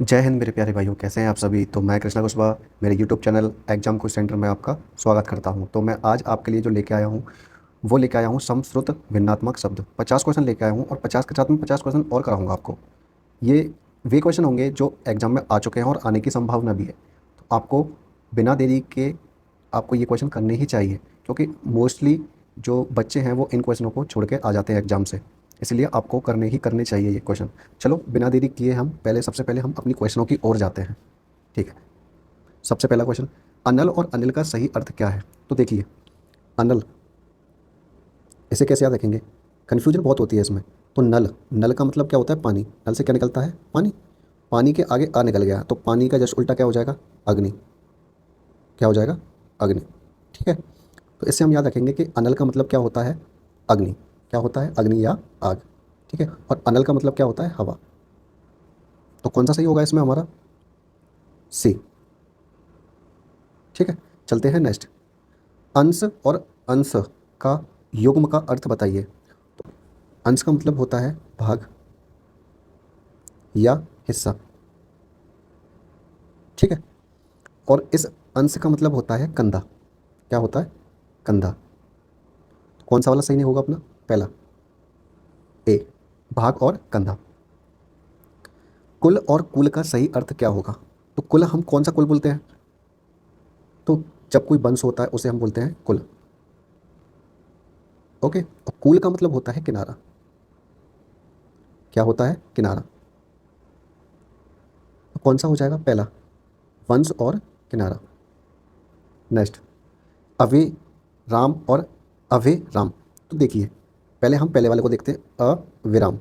जय हिंद मेरे प्यारे भाइयों, कैसे हैं आप सभी। तो मैं कृष्णा कुशवाहा, मेरे YouTube channel exam quiz centre में आपका स्वागत करता हूं। तो मैं आज आपके लिए जो लेके आया हूं वो लेके आया हूं समश्रुत भिन्नात्मक शब्द। 50 क्वेश्चन लेके आया हूं और 50 के साथ में 50 क्वेश्चन और कराऊंगा आपको। ये वे क्वेश्चन होंगे जो एग्जाम में आ चुके हैं और आने की संभावना भी है। तो आपको बिना देरी के आपको ये क्वेश्चन करने ही चाहिए, क्योंकि मोस्टली जो बच्चे हैं वो इन क्वेश्चनों को छोड़ के आ जाते हैं एग्जाम से। इसलिए आपको करने ही करने चाहिए ये क्वेश्चन। चलो बिना देरी किए हम सबसे पहले हम अपनी क्वेश्चनों की ओर जाते हैं। ठीक है। सबसे पहला क्वेश्चन, अनल और अनिल का सही अर्थ क्या है। तो देखिए, अनल इसे कैसे याद रखेंगे, कन्फ्यूजन बहुत होती है इसमें। तो नल, नल का मतलब क्या होता है, पानी। नल से क्या निकलता है, पानी। पानी के आगे आ निकल गया तो पानी का जस्ट उल्टा क्या हो जाएगा, अग्नि। क्या हो जाएगा, अग्नि। ठीक है। तो इससे हम याद रखेंगे कि अनल का मतलब क्या होता है, अग्नि। क्या होता है, अग्नि या आग। ठीक है। और अनल का मतलब क्या होता है, हवा। तो कौन सा सही होगा इसमें हमारा, सी। ठीक है। चलते हैं नेक्स्ट। अंश और अंश का युग्म का अर्थ बताइए। अंश का मतलब होता है भाग या हिस्सा। ठीक है। और इस अंश का मतलब होता है कंधा। क्या होता है, कंधा। कौन सा वाला सही नहीं होगा अपना, पहला, ए, भाग और कंधा। कुल और कुल का सही अर्थ क्या होगा। तो कुल हम कौन सा कुल बोलते हैं, तो जब कोई वंश होता है उसे हम बोलते हैं कुल। ओके। और कुल का मतलब होता है किनारा। क्या होता है, किनारा। तो कौन सा हो जाएगा, पहला, वंश और किनारा। नेक्स्ट, अवे राम और अवे राम। तो देखिए, पहले हम पहले वाले को देखते हैं, अविराम।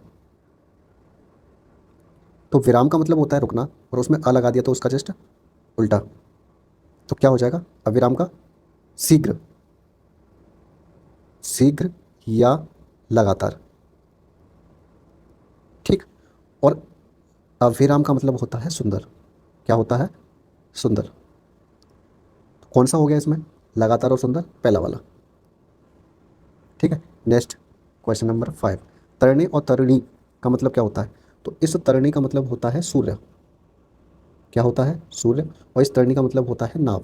तो विराम का मतलब होता है रुकना, और उसमें अ लगा दिया तो उसका जस्ट उल्टा। तो क्या हो जाएगा, अविराम का शीघ्र। शीघ्र या लगातार। ठीक। और अविराम का मतलब होता है सुंदर। क्या होता है, सुंदर। तो कौन सा हो गया इसमें, लगातार और सुंदर, पहला वाला। ठीक है। Next, question number 5। तरणी और तरिणी का मतलब क्या होता है। तो इस तरणी का मतलब होता है सूर्य। क्या होता है, सूर्य। और इस तरणी का मतलब होता है नाव।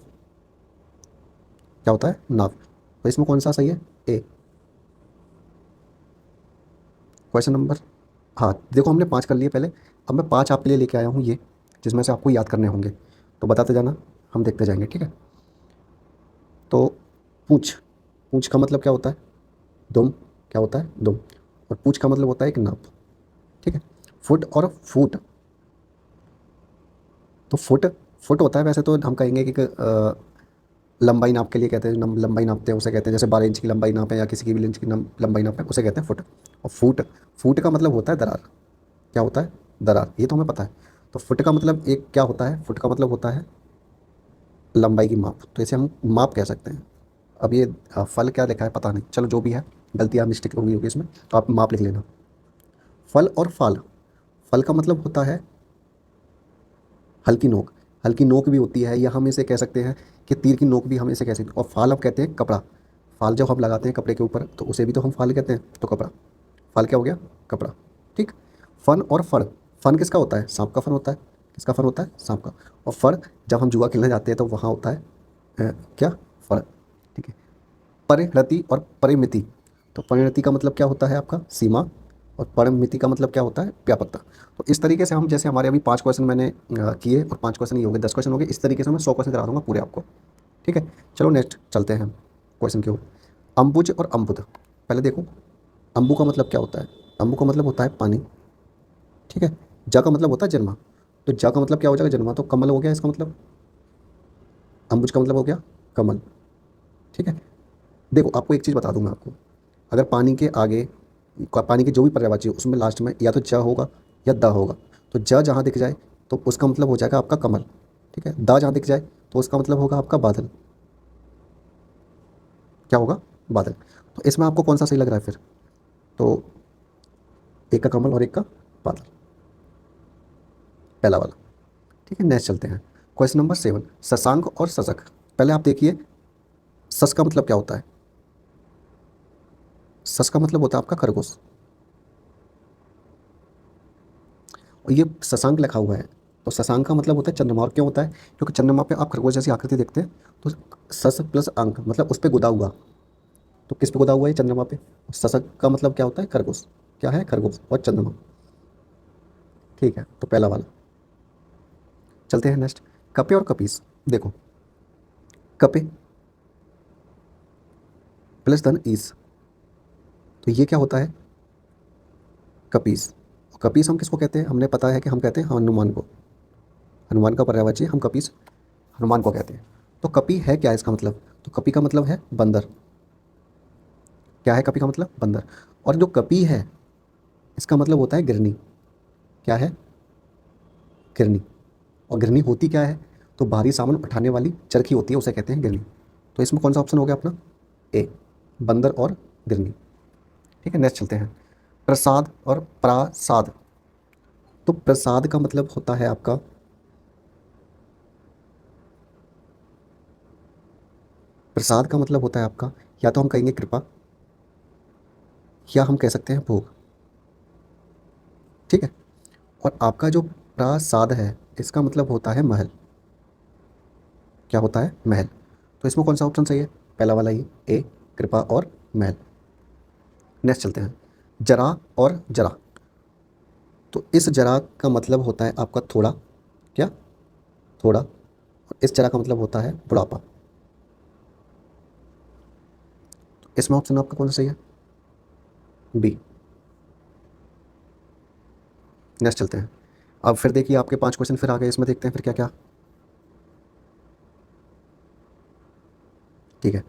क्या होता है, नाव। तो इसमें कौन सा सही है, ए। क्वेश्चन नंबर, हाँ देखो हमने 5 कर लिए पहले। अब मैं 5 आपके लिए लेके आया हूँ ये, जिसमें से आपको याद करने होंगे। तो बताते जाना, हम देखते जाएंगे। ठीक है। तो पूछ, पूछ का मतलब क्या होता है, दुम। क्या होता है, दुम। और पूछ का मतलब होता है एक नाप। ठीक है। फुट और फूट। तो फुट, फुट होता है वैसे तो हम कहेंगे कि लंबाई नाप के लिए कहते हैं, लंबाई नापते हैं उसे कहते हैं, जैसे 12 इंच की लंबाई नाप है या किसी की भी इंच की लंबाई नाप है उसे कहते हैं फुट। और फूट, फूट का मतलब होता है दरार। क्या होता है, दरार। ये तो हमें पता है। तो फुट का मतलब एक क्या होता है, फुट का मतलब होता है लंबाई की माप। तो इसे हम माप कह सकते हैं। अब ये फल क्या लिखा है पता नहीं, चलो जो भी है, गलती या मिस्टेक होगी होगी इसमें, तो आप माप लिख लेना। फल और फाल, फल का मतलब होता है हल्की नोक। हल्की नोक भी होती है, या हम इसे कह सकते हैं कि तीर की नोक भी हम इसे कह सकते हैं। और फाल हम कहते हैं कपड़ा। फाल जब हम लगाते हैं कपड़े के ऊपर तो उसे भी तो हम फाल कहते हैं। तो कपड़ा, फाल क्या हो गया, कपड़ा। ठीक। फन और फड़, फन किसका होता है, सांप का फन होता है। किसका फन होता है, सांप का। और फड़, जब हम जुआ खेलने जाते हैं तो वहाँ होता है क्या, फड़। ठीक है। परिणति और परिमिति। तो परिणति का मतलब क्या होता है आपका, सीमा। और परिमिति का मतलब क्या होता है, व्यापकता। तो इस तरीके से हम, जैसे हमारे अभी 5 क्वेश्चन मैंने किए, और 5 क्वेश्चन ये हो गए, 10 क्वेश्चन हो गए, इस तरीके से मैं 100 क्वेश्चन करा दूंगा पूरे आपको। ठीक है। चलो नेक्स्ट चलते हैं हम क्वेश्चन की ओर। अम्बुज और अम्बुद, पहले देखो, अम्बु का मतलब क्या होता है, अम्बु का मतलब होता है पानी। ठीक है। जा का मतलब होता है जन्मा। तो जा का मतलब क्या हो जाएगा, जन्मा। तो कमल हो गया इसका मतलब, अम्बुज का मतलब हो गया कमल। ठीक है। देखो आपको एक चीज़ बता दूं मैं आपको, अगर पानी के आगे, पानी के जो भी पर्यायवाची हो उसमें लास्ट में या तो ज होगा या द होगा। तो ज जहाँ दिख जाए तो उसका मतलब हो जाएगा आपका कमल। ठीक है। द जहाँ दिख जाए तो उसका मतलब होगा आपका बादल। क्या होगा, बादल। तो इसमें आपको कौन सा सही लग रहा है फिर, तो एक का कमल और एक का बादल, पहला वाला। ठीक है। नेक्स्ट चलते हैं, क्वेश्चन नंबर 7। शशांक और शशक। पहले आप देखिए, सस का मतलब क्या होता है, सस का मतलब होता है आपका खरगोश। और ये शशांक लिखा हुआ है, तो शशांक का मतलब होता है चंद्रमा। और क्यों होता है? क्योंकि चंद्रमा पे आप खरगोश जैसी आकृति देखते हैं, तो शश प्लस अंक मतलब उस पर गुदा हुआ। तो किस पे गुदा हुआ है? चंद्रमा पे। शशक का मतलब क्या होता है? खरगोश। क्या है? खरगोश और चंद्रमा। ठीक है, तो पहला वाला। चलते हैं नेक्स्ट। कपे और कपीस। देखो, कपे प्लस धन ईस, तो ये क्या होता है? कपीस। कपीस हम किसको कहते हैं? हमने पता है कि हम कहते हैं हनुमान को। हनुमान का पर्यायवाची हम कपीस हनुमान को कहते हैं। तो कपी है क्या इसका मतलब? तो कपी का मतलब है बंदर। क्या है कपी का मतलब? बंदर। और जो कपी है इसका मतलब होता है गिरनी। क्या है? गिरनी। और गिरनी होती क्या है? तो भारी सामान उठाने वाली चरखी होती है, उसे कहते हैं गिरनी। तो इसमें कौन सा ऑप्शन हो गया अपना? ए, बंदर और गिरनी। ठीक है, नेक्स्ट चलते हैं। प्रसाद और प्रासाद। तो प्रसाद का मतलब होता है आपका, प्रसाद का मतलब होता है आपका, या तो हम कहेंगे कृपा, या हम कह सकते हैं भोग। ठीक है। और आपका जो प्रासाद है इसका मतलब होता है महल। क्या होता है? महल। तो इसमें कौन सा ऑप्शन सही है? पहला वाला ही, ए, कृपा और महल। नेक्स्ट चलते हैं। जरा और जरा। तो इस जरा का मतलब होता है आपका थोड़ा। क्या? थोड़ा। और इस जरा का मतलब होता है बुढ़ापा। तो इसमें ऑप्शन आपका कौन सा सही है? बी। नेक्स्ट चलते हैं। अब फिर देखिए आपके 5 क्वेश्चन फिर आ गए, इसमें देखते हैं फिर क्या क्या। ठीक है।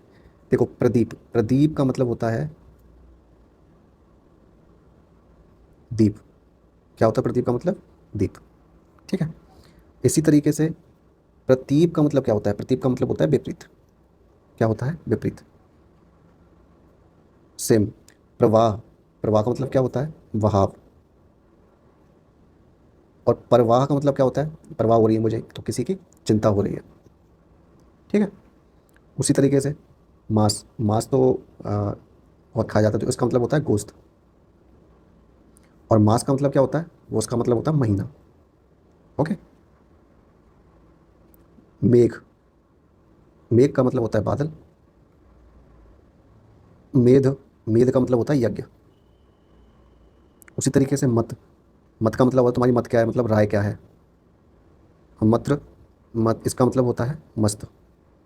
देखो, प्रदीप, प्रदीप का मतलब होता है दीप। क्या होता है प्रदीप का मतलब? दीप। ठीक है। इसी तरीके से प्रतीप का मतलब क्या होता है? प्रतीप का मतलब होता है विपरीत। क्या होता है? विपरीत। सेम। प्रवाह, प्रवाह का मतलब क्या होता है? बहाव। और परवाह का मतलब क्या होता है? परवाह हो रही है मुझे, तो किसी की चिंता हो रही है। ठीक है। उसी तरीके से मांस, मांस तो बहुत खाया जाता है, तो इसका मतलब होता है गोश्त। और मास का मतलब क्या होता है? वो उसका मतलब होता है महीना। ओके। मेघ, मेघ का मतलब होता है बादल। मेध, मेध का मतलब होता है यज्ञ। उसी तरीके से मत, मत का मतलब होता है तुम्हारी मत क्या है, मतलब राय क्या है। मत्र, मत इसका मतलब होता है मस्त,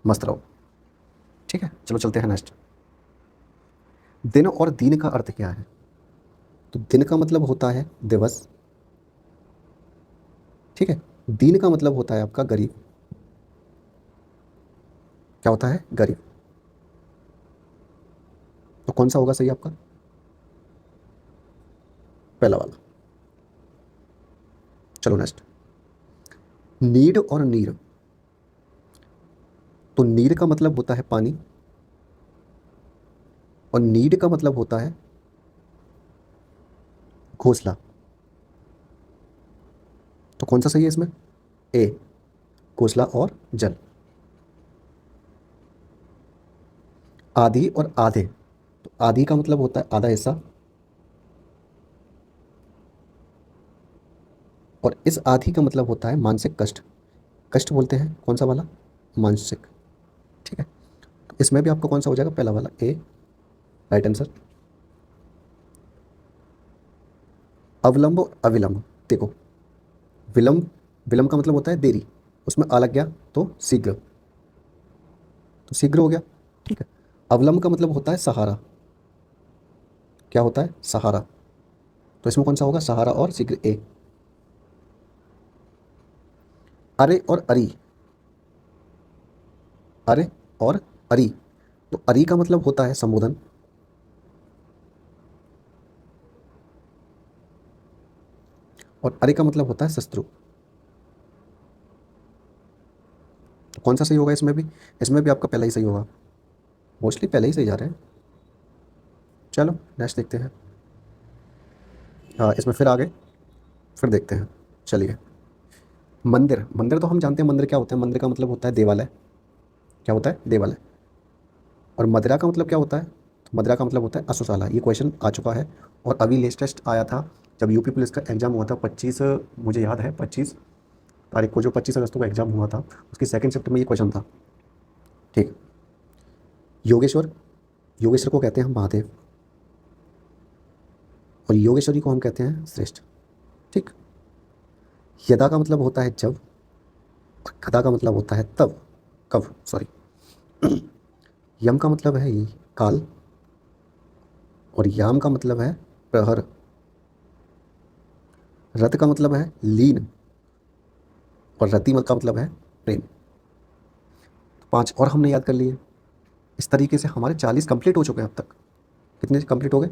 मस्त रहो। ठीक है, चलो चलते हैं नेक्स्ट। दिन और दीन का अर्थ क्या है? तो दिन का मतलब होता है दिवस। ठीक है। दीन का मतलब होता है आपका गरीब। क्या होता है? गरीब। तो कौन सा होगा सही आपका? पहला वाला। चलो नेक्स्ट। नीड और नीर। तो नीर का मतलब होता है पानी, और नीड का मतलब होता है घोंसला। तो कौन सा सही है इसमें? ए, घोंसला और जल। आधी और आधे। तो आधी का मतलब होता है आधा हिस्सा, और इस आधी का मतलब होता है मानसिक कष्ट। कष्ट बोलते हैं कौन सा वाला? मानसिक। ठीक है। तो इसमें भी आपका कौन सा हो जाएगा? पहला वाला, ए, राइट आंसर। अवलंब और अविलंब। देखो, विलंब, विलंब का मतलब होता है देरी, उसमें आ लग गया तो शीघ्र, तो शीघ्र हो गया। ठीक है। अवलंब का मतलब होता है सहारा। क्या होता है? सहारा। तो इसमें कौन सा होगा? सहारा और शीघ्र, ए। अरे और अरी। अरे और अरी। तो अरी का मतलब होता है संबोधन, और अरे का मतलब होता है शत्रु। तो कौन सा सही होगा इसमें भी? इसमें भी आपका पहला ही सही होगा, मोस्टली पहले ही सही जा रहे हैं। चलो नेक्स्ट देखते हैं। हाँ, इसमें फिर आगे, फिर देखते हैं। चलिए। मंदिर, मंदिर तो हम जानते हैं मंदिर क्या होता है। मंदिर का मतलब होता है देवालय। क्या होता है? देवालय। और मदिरा का मतलब क्या होता है? तो मदिरा का मतलब होता है अशुशाला। ये क्वेश्चन आ चुका है, और अभी लेटेस्ट आया था जब यूपी पुलिस का एग्जाम हुआ था 25, मुझे याद है 25 तारीख को जो 25 अगस्त को एग्जाम हुआ था, उसकी सेकंड शिफ्ट में ये क्वेश्चन था। ठीक। योगेश्वर, योगेश्वर को कहते हैं हम महादेव, और योगेश्वरी को हम कहते हैं श्रेष्ठ। ठीक। यदा का मतलब होता है जब, और कदा का मतलब होता है तब, कब, सॉरी। यम का मतलब है ये काल, और याम का मतलब है प्रहर। रत का मतलब है लीन, और रतिमत का मतलब है प्रेम। तो 5 और हमने याद कर लिए। इस तरीके से हमारे 40 कंप्लीट हो चुके हैं अब तक। कितने कंप्लीट हो गए?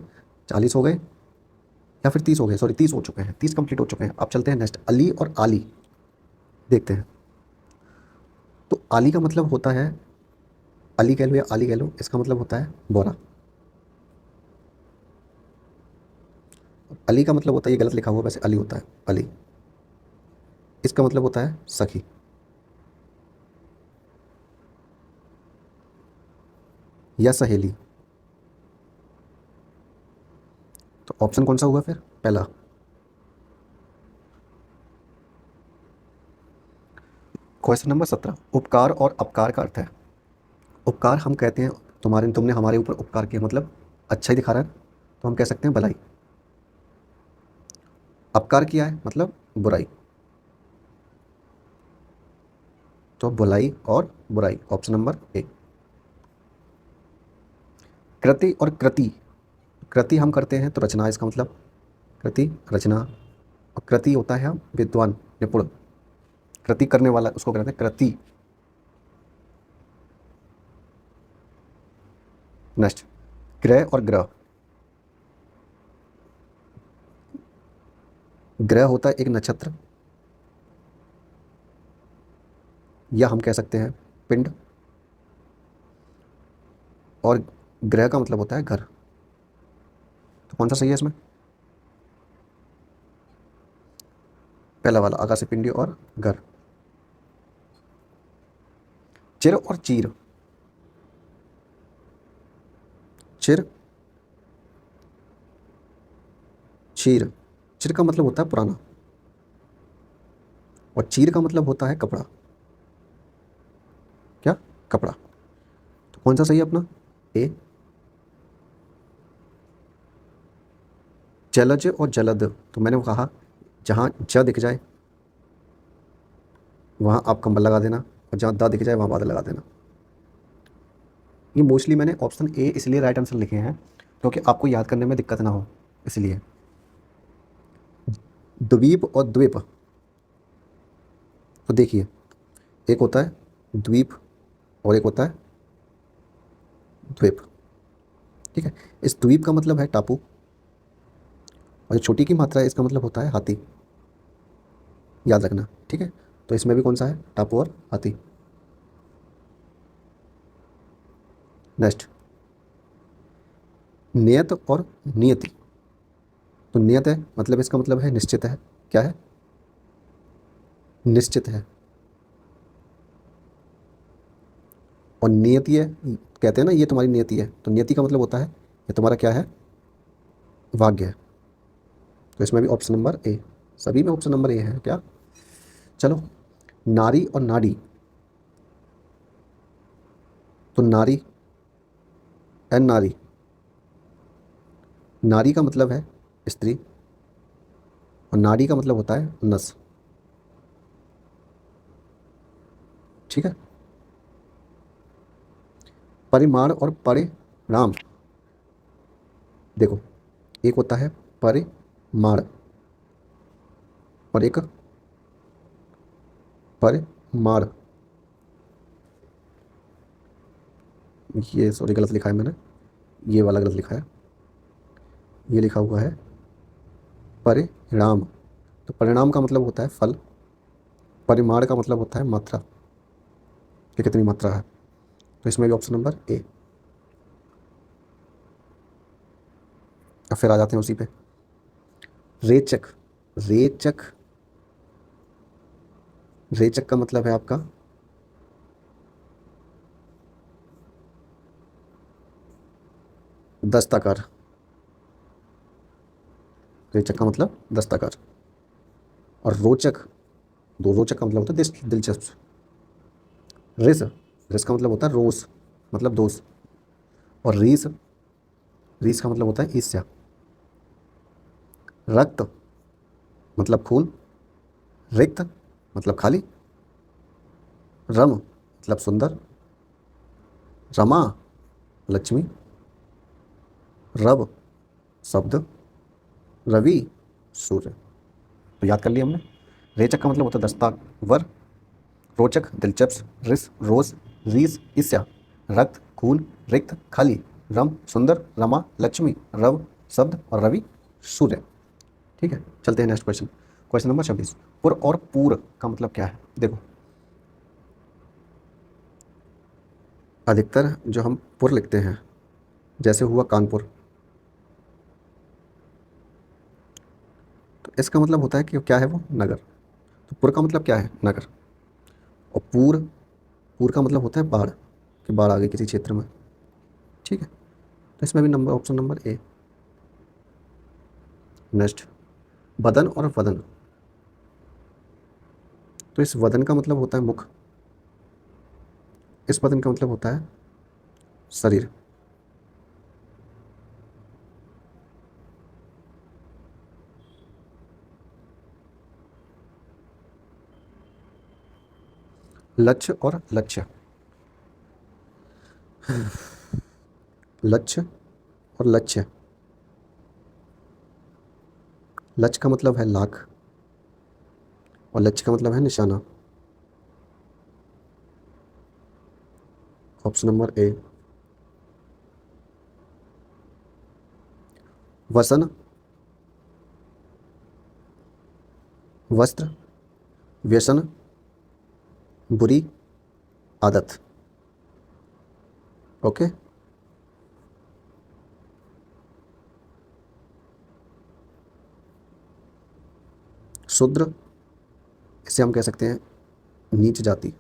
40 हो गए, या फिर 30 हो गए, सॉरी 30 हो चुके हैं, 30 कंप्लीट हो चुके हैं। अब चलते हैं नेक्स्ट, अली और आली देखते हैं। तो आली का मतलब होता है, अली कह लो या आली कह लो, इसका मतलब होता है बोरा। अली का मतलब होता है, ये गलत लिखा हुआ वैसे अली होता है, अली। इसका मतलब होता है सखी। या सहेली। तो ऑप्शन कौन सा हुआ फिर? पहला। क्वेश्चन नंबर 17, उपकार और अपकार का अर्थ है। उपकार हम कहते हैं, तुमने हमारे ऊपर उपकार किया, मतलब अच्छा ही दिखा रहा है, तो हम कह सकते हैं भलाई। अपकार किया है मतलब बुराई। तो भलाई और बुराई, ऑप्शन नंबर ए। कृति और कृति, कृति हम करते हैं तो रचना, इसका मतलब कृति रचना, और कृति होता है विद्वान, निपुण। कृति करने वाला उसको कहते हैं कृति। नेक्स्ट, ग्रह और ग्रह। ग्रह होता है एक नक्षत्र, या हम कह सकते हैं पिंड, और ग्रह का मतलब होता है घर। तो कौन सा सही है इसमें? पहला वाला, आकाशीय पिंडी और घर। चिर और चीर। चिर, चीर। चिर का मतलब होता है पुराना, और चीर का मतलब होता है कपड़ा। क्या? कपड़ा। तो कौन सा सही है अपना? ए। जलज और जलद, तो मैंने वो कहा, जहाँ ज दिख जाए वहाँ आप कंबल लगा देना, और जहाँ दा दिख जाए वहाँ बादल लगा देना। ये मोस्टली मैंने ऑप्शन ए इसलिए राइट आंसर लिखे हैं क्योंकि आपको याद करने में दिक्कत ना हो, इसलिए। द्वीप और द्वीप, तो देखिए, एक होता है द्वीप और एक होता है द्वीप। ठीक है। इस द्वीप का मतलब है टापू, और जो छोटी की मात्रा है इसका मतलब होता है हाथी। याद रखना, ठीक है। तो इसमें भी कौन सा है? टापू और हाथी। नेक्स्ट, नियत और नियति। तो नियत है मतलब इसका मतलब है निश्चित है। क्या है? निश्चित है। और नियति है, कहते हैं ना ये तुम्हारी नियति है, तो नियति का मतलब होता है ये तुम्हारा क्या है? भाग्य है। तो इसमें भी ऑप्शन नंबर ए, सभी में ऑप्शन नंबर ए है क्या? चलो, नारी और नाड़ी। तो नारी एंड नारी, नारी का मतलब है स्त्री, और नाड़ी का मतलब होता है नस। ठीक है। परिमाण और परिणाम, देखो, एक होता है परिमाण और एक परिमाण। ये सॉरी गलत लिखा है मैंने, ये वाला गलत लिखा है। ये लिखा हुआ है परिणाम। तो परिणाम का मतलब होता है फल, परिमाण का मतलब होता है मात्रा, कि कितनी मात्रा है। तो इसमें भी ऑप्शन नंबर ए। अब फिर आ जाते हैं उसी पे, रेचक। रेचक, रेचक का मतलब है आपका दस्ताकार। रेचक का मतलब दस्ताकार। और रोचक, दो रोचक का मतलब होता है दिलचस्प। रिस, रिस का मतलब होता है रोस, मतलब दोस्त। और रीस, रीस का मतलब होता है ईर्ष्या। रक्त मतलब खून। रिक्त मतलब खाली। रम मतलब सुंदर। रमा लक्ष्मी। रव शब्द। रवि सूर्य। तो याद कर लिया हमने। रेचक का मतलब होता है दस्तावर। रोचक दिलचस्प। रिस रोज। रीस ईर्ष्या। रक्त खून। रिक्त खाली। रम सुंदर। रमा लक्ष्मी। रव शब्द और रवि सूर्य। ठीक है, चलते हैं नेक्स्ट क्वेश्चन। Question number 26। पुर और पूर का मतलब क्या है? देखो, अधिकतर जो हम पुर लिखते हैं, जैसे हुआ कानपुर, तो इसका मतलब होता है कि क्या है वो? नगर। तो पुर का मतलब क्या है? नगर। और पूर, पूर का मतलब होता है बाढ़, कि बाढ़ आ गई किसी क्षेत्र में। ठीक है, तो इसमें भी number option number A. Next, बदन और वदन। तो इस वदन का मतलब होता है मुख। इस वदन का मतलब होता है शरीर। लक्ष्य और लक्ष्य। लक्ष्य और लक्ष्य। लक्ष्य का मतलब है लाख, और लक्ष्य का मतलब है निशाना। Option number A. वसन, वस्त्र, व्यसन, बुरी आदत। ओके। शूद्र, इसे हम कह सकते हैं नीच जाति।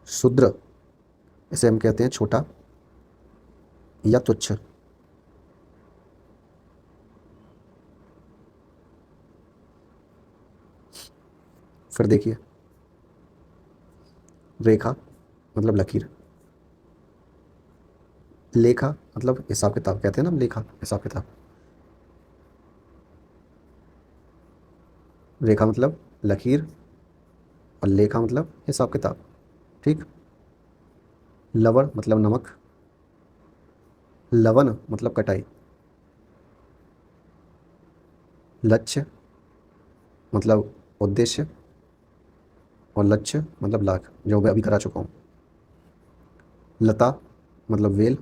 शूद्र, इसे हम कहते हैं छोटा या तुच्छ। फिर देखिए, रेखा मतलब लकीर। लेखा मतलब हिसाब किताब, कहते हैं ना हम, लेखा हिसाब किताब। रेखा मतलब लकीर, और लेखा मतलब हिसाब किताब। ठीक। लवण मतलब नमक। लवन मतलब कटाई। लक्ष्य मतलब उद्देश्य। और लक्ष्य मतलब लाख, जो मैं अभी करा चुका हूँ। लता मतलब वेल।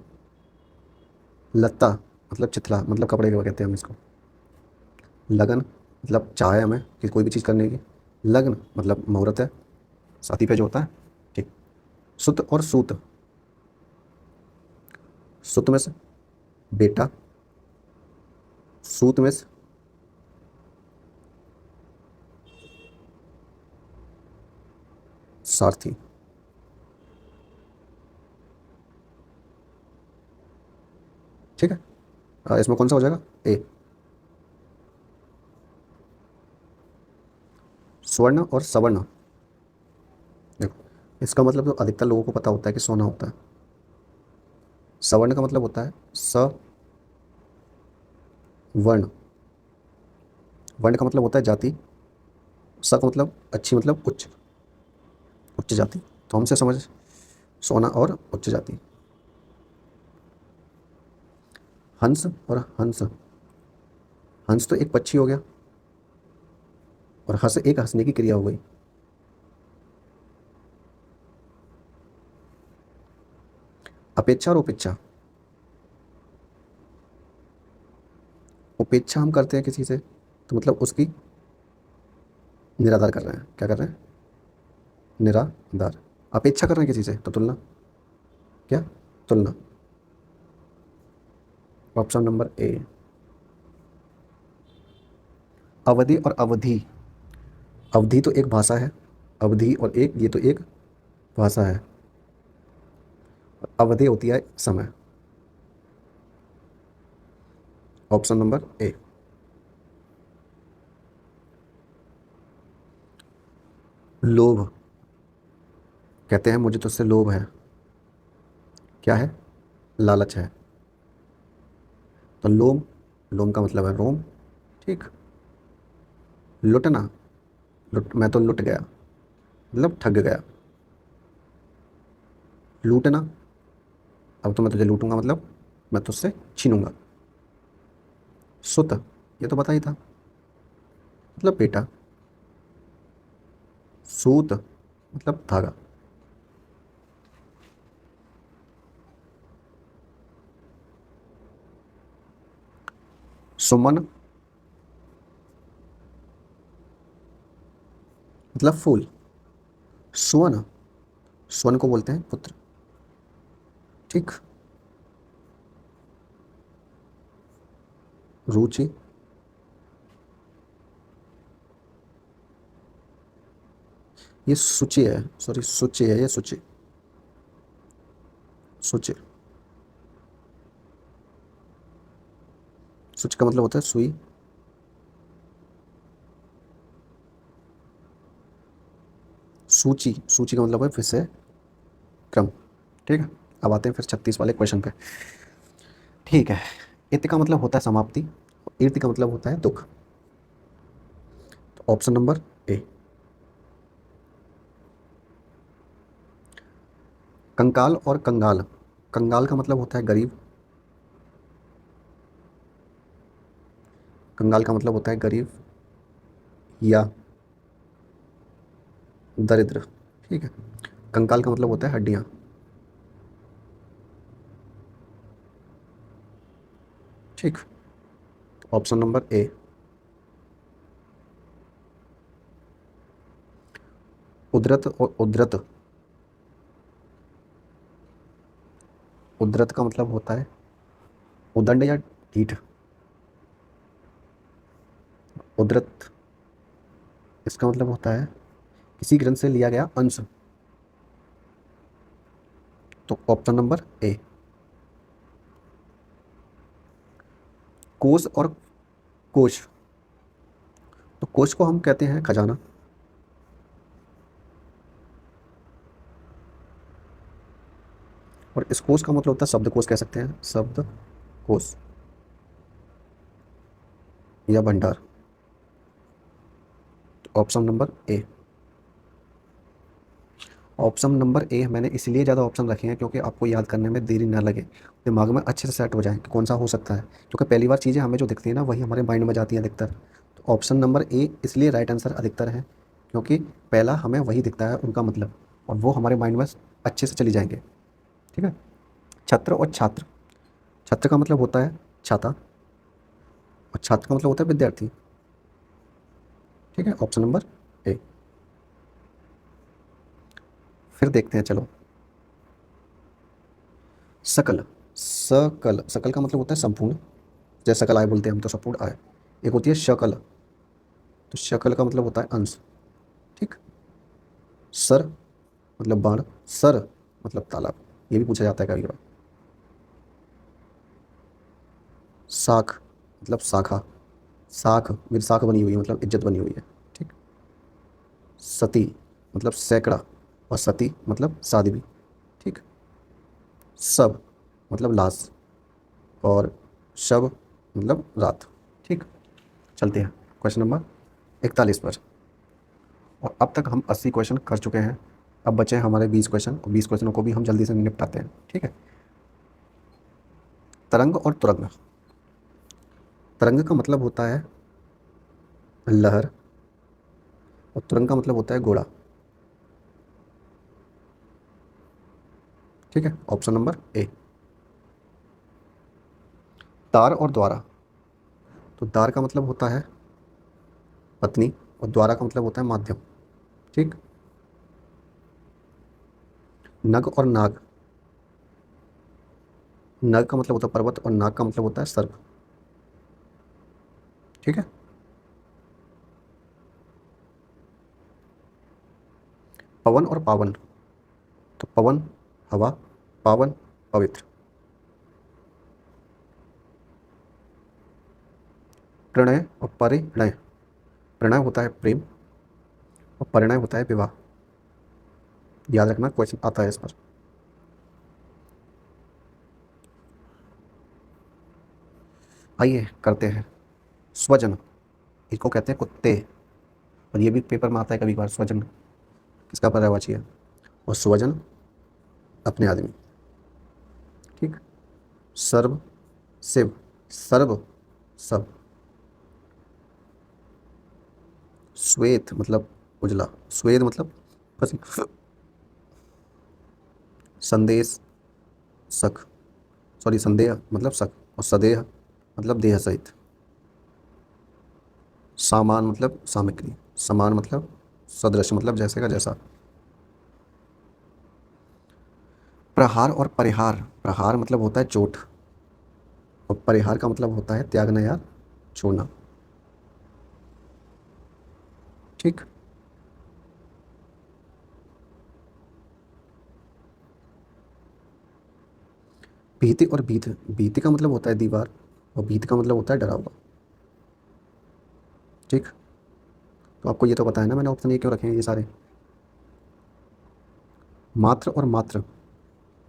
लत्ता मतलब चिथला, मतलब कपड़े का कहते हैं हम इसको। लगन मतलब चाह है हमें कि कोई भी चीज़ करने की। लग्न मतलब मुहूर्त है, शादी पे जो होता है। ठीक। सुत और सूत। सुत में से बेटा। सूत में से सारथी। ठीक है, इसमें कौन सा हो जाएगा? ए। स्वर्ण और सवर्ण। देखो, इसका मतलब तो अधिकतर लोगों को पता होता है कि सोना होता है। सवर्ण का मतलब होता है सवर्ण। वर्ण का मतलब होता है जाति। स का मतलब अच्छी, मतलब उच्च, उच्च जाति। तो हमसे समझ, सोना और उच्च जाति। हंस और हंस। हंस तो एक पक्षी हो गया, और हंस एक हंसने की क्रिया हो गई। अपेक्षा और उपेक्षा। उपेक्षा हम करते हैं किसी से, तो मतलब उसकी निरादर कर रहे हैं। क्या कर रहे हैं? निरादार। अपेक्षा कर रहे हैं किसी से, तो तुलना। क्या? तुलना। Option number A. अवधि और अवधि। अवधि तो एक भाषा है। अवधि और एक, ये तो एक भाषा है। अवधि होती है समय। Option number A. लोभ, कहते हैं मुझे तुझसे लोभ है, क्या है, लालच है। तो लोम, लोम का मतलब है रोम। ठीक। लुटना, लुट, मैं तो लुट गया, मतलब ठग गया। लूटना, अब तो मैं तुझे लूटूंगा, मतलब मैं तुझसे छीनूंगा। सुत, ये तो पता ही था, मतलब बेटा। सूत मतलब धागा। सुमन मतलब फूल। सुवन, सुवन को बोलते हैं पुत्र। ठीक। रुचि, ये सूची है, सॉरी सूची है, ये सूची, सूची। सूची का मतलब होता है सुई। सूची, सूची का मतलब है विषय क्रम। ठीक है। अब आते हैं फिर 36 वाले क्वेश्चन पे। ठीक है। इति का मतलब होता है समाप्ति, इर्ति का मतलब होता है दुख। तो ऑप्शन नंबर ए। कंकाल और कंगाल, कंगाल का मतलब होता है गरीब, कंगाल का मतलब होता है गरीब या दरिद्र। ठीक है। कंकाल का मतलब होता है हड्डियां। ठीक। Option number A. उद्रत और उद्रत, उद्रत का मतलब होता है उदंड या ढीठ। उद्रत, इसका मतलब होता है किसी ग्रंथ से लिया गया अंश। तो ऑप्शन नंबर ए। कोष और कोश, तो कोश को हम कहते हैं खजाना, और इस कोश का मतलब होता है शब्दकोश, कह सकते हैं शब्द कोश या भंडार। तो option number A. Option number A मैंने इसलिए ज़्यादा ऑप्शन रखे हैं क्योंकि आपको याद करने में देरी ना लगे, दिमाग में अच्छे से सेट हो जाए कि कौन सा हो सकता है, क्योंकि पहली बार चीज़ें हमें जो दिखती है ना वही हमारे माइंड में जाती हैं अधिकतर। तो ऑप्शन नंबर ए इसलिए राइट आंसर अधिकतर है क्योंकि पहला हमें वही दिखता है उनका मतलब, और वो हमारे माइंड में अच्छे से चली जाएंगे। ठीक है। छत्र और छात्र, छत्र का मतलब होता है छाता, और छात्र का मतलब होता है विद्यार्थी। ठीक है। Option number A. फिर देखते हैं चलो। सकल, सकल, सकल का मतलब होता है संपूर्ण, जैसे सकल आय बोलते हैं हम तो संपूर्ण आय। एक होती है शकल, तो शकल का मतलब होता है अंश। ठीक। सर मतलब बाण, सर मतलब तालाब, ये भी पूछा जाता है कभी कभार। साख मतलब शाखा, साख मेरी साख बनी हुई है, मतलब इज्जत बनी हुई है। ठीक। सती मतलब सैकड़ा, और सती मतलब साध्वी। ठीक। सब मतलब लाश, और शब मतलब रात। ठीक। चलते हैं क्वेश्चन नंबर 41 पर। और अब तक हम 80 क्वेश्चन कर चुके हैं, अब बचे हैं हमारे 20 क्वेश्चन, और 20 क्वेश्चनों को भी हम जल्दी से निपटाते हैं। ठीक है। तरंग और तुरंग, तरंग का मतलब होता है लहर, और तुरंग का मतलब होता है घोड़ा। ठीक है। Option number A. तार और द्वारा, तो तार का मतलब होता है पत्नी, और द्वारा का मतलब होता है माध्यम। ठीक। नग और नाग, नग का मतलब होता है पर्वत, और नाग का मतलब होता है सर्प। ठीक है। पवन और पावन, तो पवन हवा, पावन पवित्र। प्रणय और परिणय, प्रणय होता है प्रेम, और परिणय होता है विवाह। याद रखना, क्वेश्चन आता है इस पर। आइए करते हैं। स्वजन, इसको कहते हैं कुत्ते, और ये भी पेपर में आता है कभी कभार। स्वजन किसका पर्यायवाची है? और स्वजन अपने आदमी। ठीक। सर्व, शिव, सर्व, सब। श्वेत मतलब उजला, श्वेत मतलब पसी- संदेश, सख, सॉरी संदेह मतलब सख, और सदेह मतलब देह सहित। सामान मतलब सामग्री, समान मतलब सदृश मतलब जैसे का जैसा। प्रहार और परिहार, प्रहार मतलब होता है चोट, और परिहार का मतलब होता है त्यागना या छोड़ना। ठीक। भीति और भीत, भीति का मतलब होता है दीवार, और भीत का मतलब होता है डरा हुआ। ठीक। तो आपको ये तो पता है ना मैंने ऑप्शन ये क्यों रखे हैं ये सारे। मात्र और मात्र,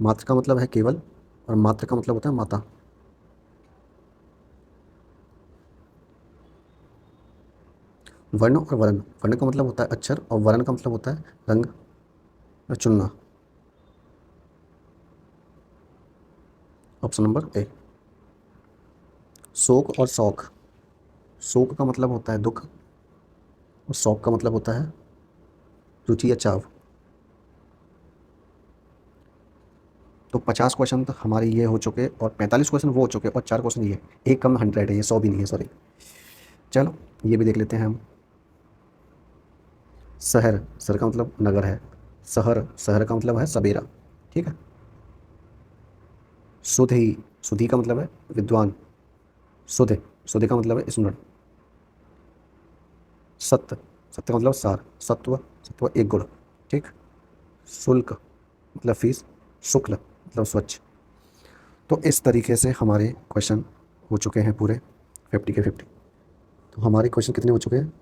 मात्र का मतलब है केवल, और मात्र का मतलब होता है माता। वर्ण और वर्ण, वर्ण का मतलब होता है अक्षर, और वर्ण का मतलब होता है रंग या चुनना। Option number A. शोक और शौक, शोक का मतलब होता है दुख, और शौक का मतलब होता है रुचि या चाव। तो 50 क्वेश्चन तो हमारे ये हो चुके, और 45 क्वेश्चन वो हो चुके, और 4 क्वेश्चन ये। एक कम 100 है, ये 100 भी नहीं है, सॉरी। चलो ये भी देख लेते हैं हम। शहर, शहर का मतलब नगर है। शहर, शहर का मतलब है सवेरा। ठीक है। सुधि, सुधि का मतलब है विद्वान। सुध, सुध का मतलब है स्मरण। सत्य, सत्य का मतलब सार, सत्व, सत्व एक गुण। ठीक। शुल्क मतलब फीस, शुक्ल मतलब स्वच्छ। तो इस तरीके से हमारे क्वेश्चन हो चुके हैं पूरे 50 के 50। तो हमारे क्वेश्चन कितने हो चुके हैं?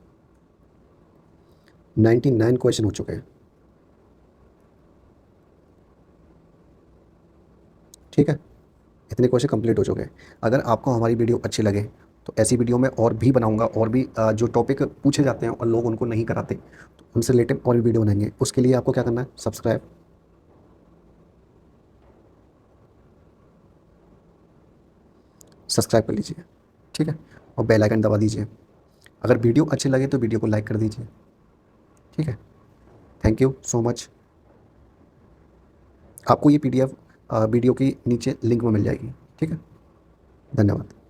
99 क्वेश्चन हो चुके हैं। ठीक है। इतने क्वेश्चन कंप्लीट हो चुके हैं। अगर आपको हमारी वीडियो अच्छी लगे तो ऐसी वीडियो मैं और भी बनाऊंगा, और भी जो टॉपिक पूछे जाते हैं और लोग उनको नहीं कराते, तो उनसे रिलेटेड और भी वीडियो बनाएंगे। उसके लिए आपको क्या करना है? सब्सक्राइब, सब्सक्राइब कर लीजिए। ठीक है। और बेल आइकन दबा दीजिए। अगर वीडियो अच्छी लगे तो वीडियो को लाइक कर दीजिए। ठीक है। Thank you so much. आपको ये PDF वीडियो की नीचे लिंक में मिल जाएगी। ठीक है। धन्यवाद।